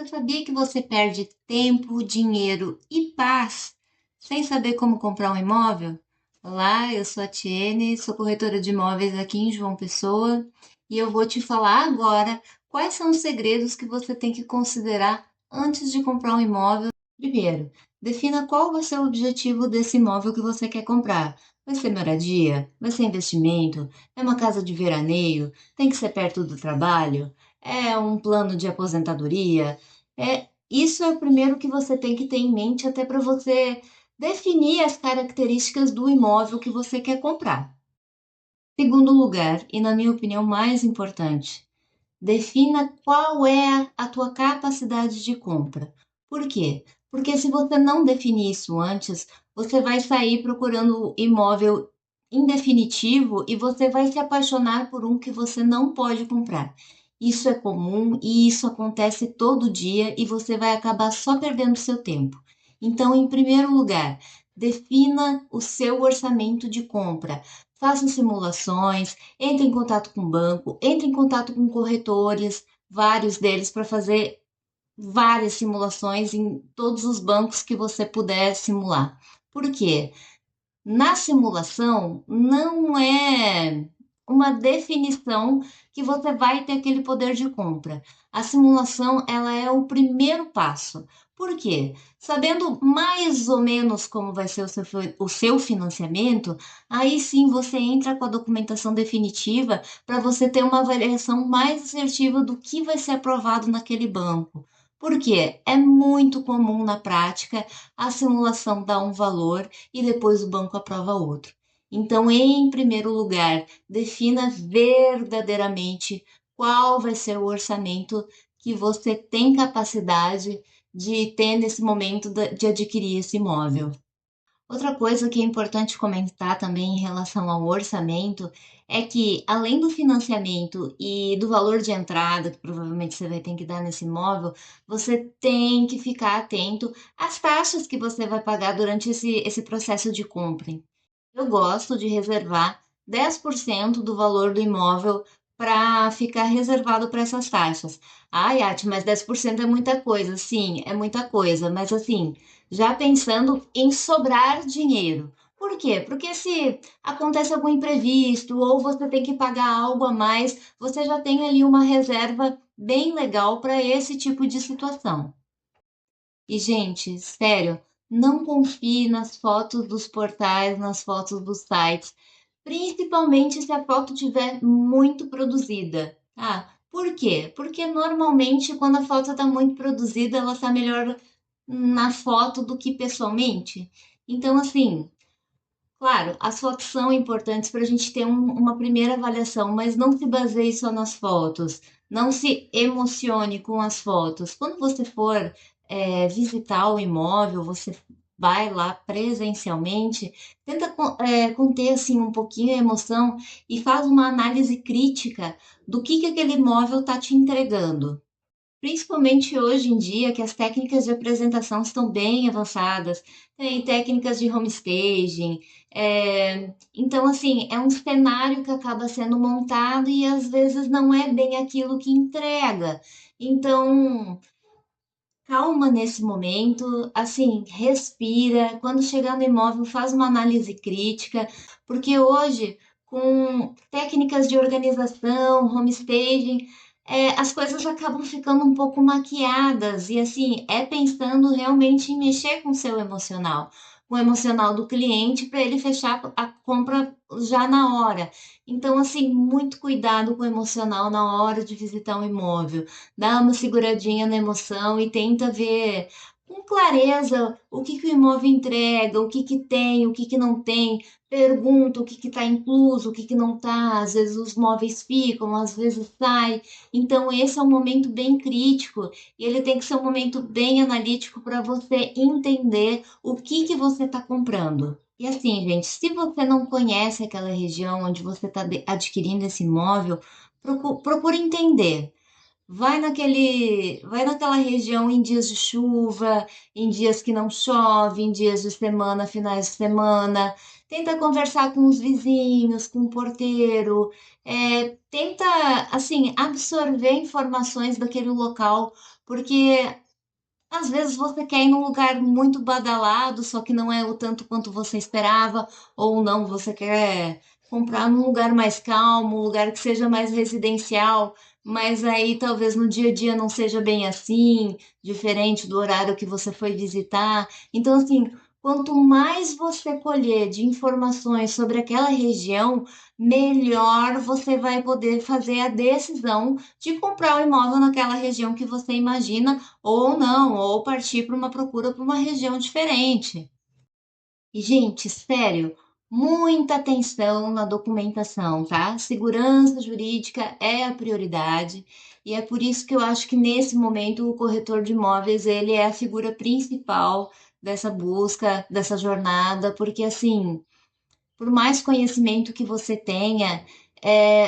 sabia que você perde tempo, dinheiro e paz sem saber como comprar um imóvel? Olá, eu sou a Tiene, sou corretora de imóveis aqui em João Pessoa e eu vou te falar agora quais são os segredos que você tem que considerar antes de comprar um imóvel. Primeiro, defina qual vai ser o objetivo desse imóvel que você quer comprar. Vai ser moradia? Vai ser investimento? É uma casa de veraneio? Tem que ser perto do trabalho? É um plano de aposentadoria? Isso é o primeiro que você tem que ter em mente até para você definir as características do imóvel que você quer comprar. Segundo lugar, e na minha opinião mais importante, defina qual é a tua capacidade de compra. Por quê? Porque se você não definir isso antes, você vai sair procurando imóvel indefinitivo e você vai se apaixonar por um que você não pode comprar. Isso é comum e isso acontece todo dia e você vai acabar só perdendo seu tempo. Então, em primeiro lugar, defina o seu orçamento de compra. Faça simulações, entre em contato com o banco, entre em contato com corretores, vários deles, para fazer várias simulações em todos os bancos que você puder simular. Por quê? Na simulação, não é uma definição que você vai ter aquele poder de compra. A simulação, ela é o primeiro passo. Por quê? Sabendo mais ou menos como vai ser o seu financiamento, aí sim você entra com a documentação definitiva para você ter uma avaliação mais assertiva do que vai ser aprovado naquele banco. Por quê? É muito comum na prática a simulação dar um valor e depois o banco aprova outro. Então, em primeiro lugar, defina verdadeiramente qual vai ser o orçamento que você tem capacidade de ter nesse momento de adquirir esse imóvel. Outra coisa que é importante comentar também em relação ao orçamento é que, além do financiamento e do valor de entrada, que provavelmente você vai ter que dar nesse imóvel, você tem que ficar atento às taxas que você vai pagar durante esse processo de compra. Eu gosto de reservar 10% do valor do imóvel para ficar reservado para essas taxas. Ai, Ati, mas 10% é muita coisa. Sim, é muita coisa, mas assim, já pensando em sobrar dinheiro. Por quê? Porque se acontece algum imprevisto ou você tem que pagar algo a mais, você já tem ali uma reserva bem legal para esse tipo de situação. E, gente, sério, não confie nas fotos dos portais, nas fotos dos sites, principalmente se a foto tiver muito produzida. Ah, por quê? Porque normalmente quando a foto está muito produzida, ela está melhor na foto do que pessoalmente. Então, assim, claro, as fotos são importantes para a gente ter uma primeira avaliação, mas não se baseie só nas fotos. Não se emocione com as fotos. Quando você for visitar o imóvel, você vai lá presencialmente, tenta conter assim um pouquinho a emoção e faz uma análise crítica do que aquele imóvel está te entregando. Principalmente hoje em dia, que as técnicas de apresentação estão bem avançadas, tem técnicas de home staging, então assim, é um cenário que acaba sendo montado e às vezes não é bem aquilo que entrega. Então, calma nesse momento, assim, respira. Quando chegar no imóvel, faz uma análise crítica, porque hoje, com técnicas de organização, home staging, as coisas acabam ficando um pouco maquiadas e assim, é pensando realmente em mexer com o seu emocional, com o emocional do cliente para ele fechar a compra já na hora. Então, assim, muito cuidado com o emocional na hora de visitar um imóvel. Dá uma seguradinha na emoção e tenta ver com clareza o que o imóvel entrega, o que tem, o que não tem. Pergunta o que está incluso, o que não está. Às vezes os móveis ficam, às vezes sai. Então, esse é um momento bem crítico e ele tem que ser um momento bem analítico para você entender o que você está comprando. E assim, gente, se você não conhece aquela região onde você está adquirindo esse imóvel, procura entender. Vai naquela região em dias de chuva, em dias que não chove, em dias de semana, finais de semana. Tenta conversar com os vizinhos, com o porteiro. Tenta, assim, absorver informações daquele local, porque às vezes você quer ir num lugar muito badalado, só que não é o tanto quanto você esperava, ou não, você quer comprar num lugar mais calmo, um lugar que seja mais residencial, mas aí talvez no dia a dia não seja bem assim, diferente do horário que você foi visitar. Então, assim, quanto mais você colher de informações sobre aquela região, melhor você vai poder fazer a decisão de comprar o imóvel naquela região que você imagina ou não, ou partir para uma procura para uma região diferente. E, gente, sério, muita atenção na documentação, tá? Segurança jurídica é a prioridade e é por isso que eu acho que nesse momento o corretor de imóveis ele é a figura principal dessa busca, dessa jornada, porque assim por mais conhecimento que você tenha,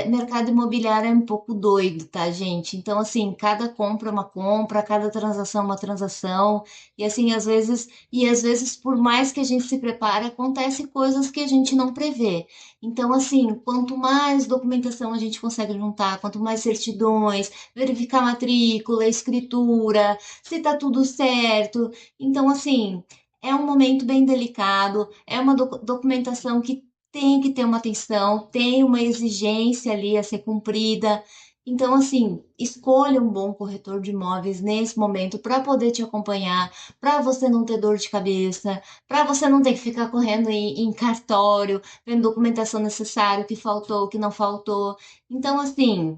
mercado imobiliário é um pouco doido, tá, gente? Então, assim, cada compra é uma compra, cada transação é uma transação, e assim, às vezes, por mais que a gente se prepare, acontece coisas que a gente não prevê. Então, assim, quanto mais documentação a gente consegue juntar, quanto mais certidões, verificar matrícula, escritura, se tá tudo certo. Então, assim, é um momento bem delicado, é uma documentação que tem que ter uma atenção, tem uma exigência ali a ser cumprida. Então, assim, escolha um bom corretor de imóveis nesse momento para poder te acompanhar, para você não ter dor de cabeça, para você não ter que ficar correndo em cartório, vendo documentação necessária, o que faltou, o que não faltou. Então, assim,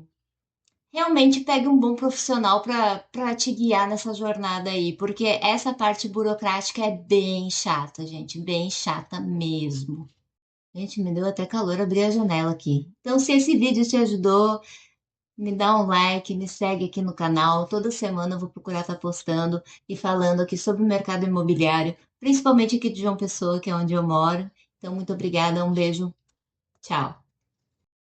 realmente pegue um bom profissional para te guiar nessa jornada aí, porque essa parte burocrática é bem chata, gente, bem chata mesmo. Gente, me deu até calor abrir a janela aqui. Então, se esse vídeo te ajudou, me dá um like, me segue aqui no canal. Toda semana eu vou procurar estar postando e falando aqui sobre o mercado imobiliário, principalmente aqui de João Pessoa, que é onde eu moro. Então, muito obrigada, um beijo, tchau.